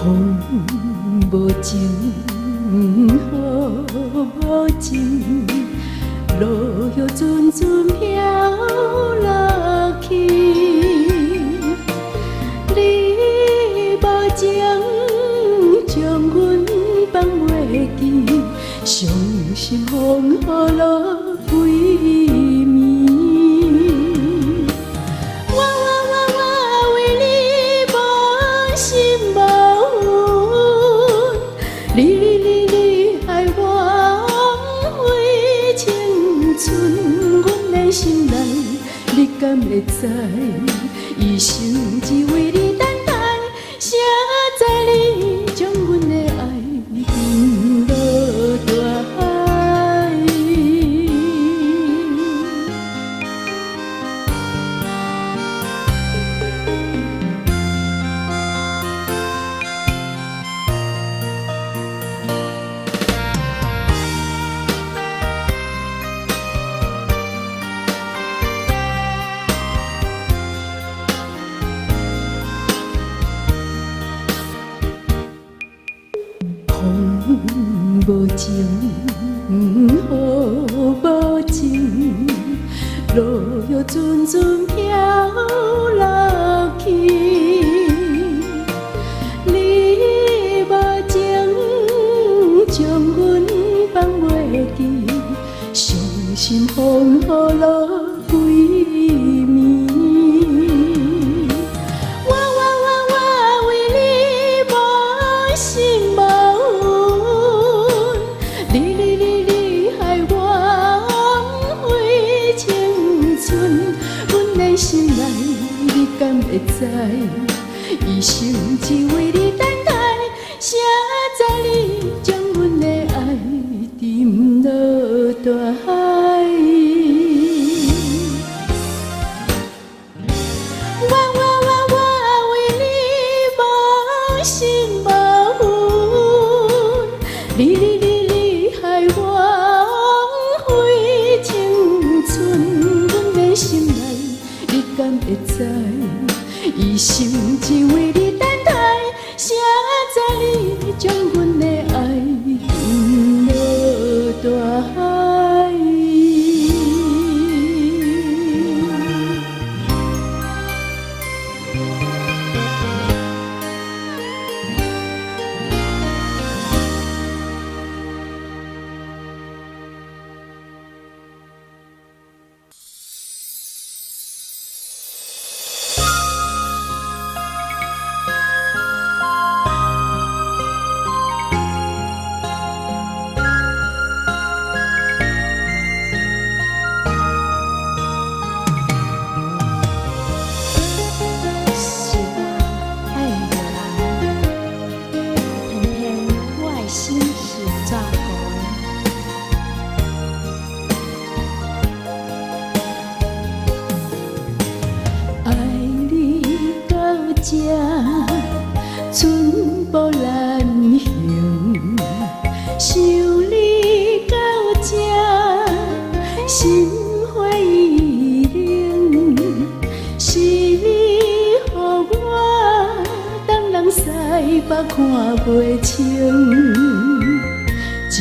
风无情，雨无情，落叶阵阵飘落去。你无情，将阮放袂记，伤心风雨落归暝。我为你无心无魂，你害我枉费青春，阮的心内你敢会知？一生只为你等待，谁知你将阮的爱沉落大海。风无情，雨无情，落叶阵阵飘落去。你无情，将阮放袂记，伤心风雨落归暝。我为你无心无魂，你害我枉费青春，阮的心内你敢会知？一生只为你等待，谁知你将阮的爱沉落大海。我为你无心无魂，你害我枉费青春，阮的心内你敢会知？一生只为你等待，谁知你将阮的爱沉落大海。是我爱的人，偏偏我的心是怎讲？爱你到这，寸步难行；想你到这，心花意冷。是你予我东人西北看袂清，情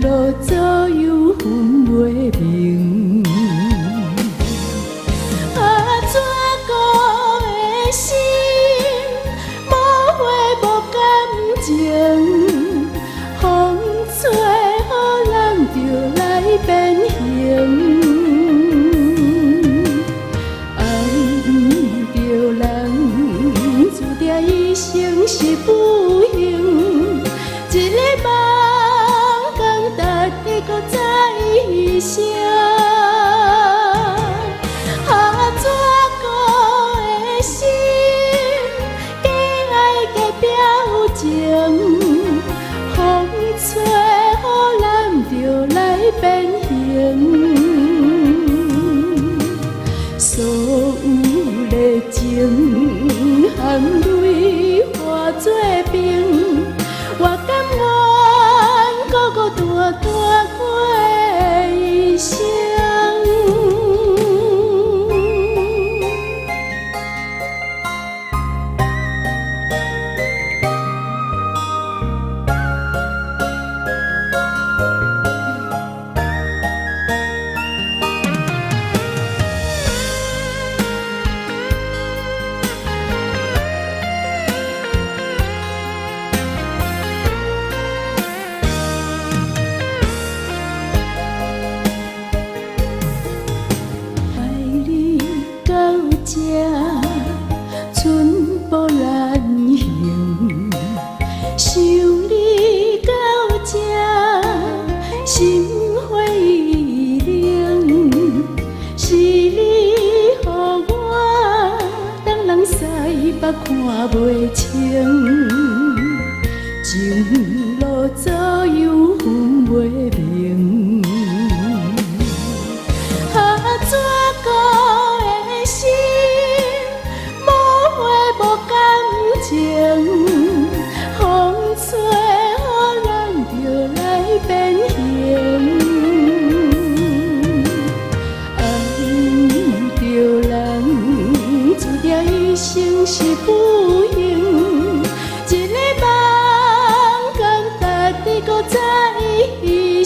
路左右分袂明。怎顾的心无花无感情，风吹予人就来变形。一生是不幸，一个梦讲值得搁再一声。怎顾的心，假爱假表情，风吹予咱就来变形。所有的情含泪化作冰，我甘愿孤孤单单过一生。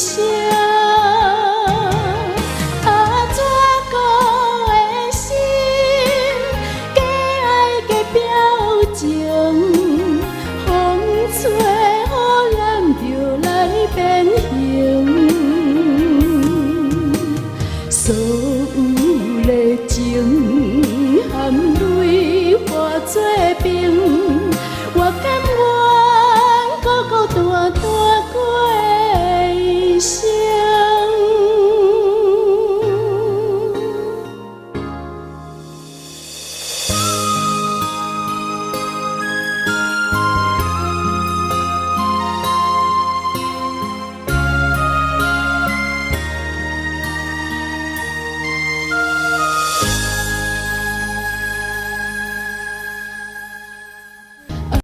乡。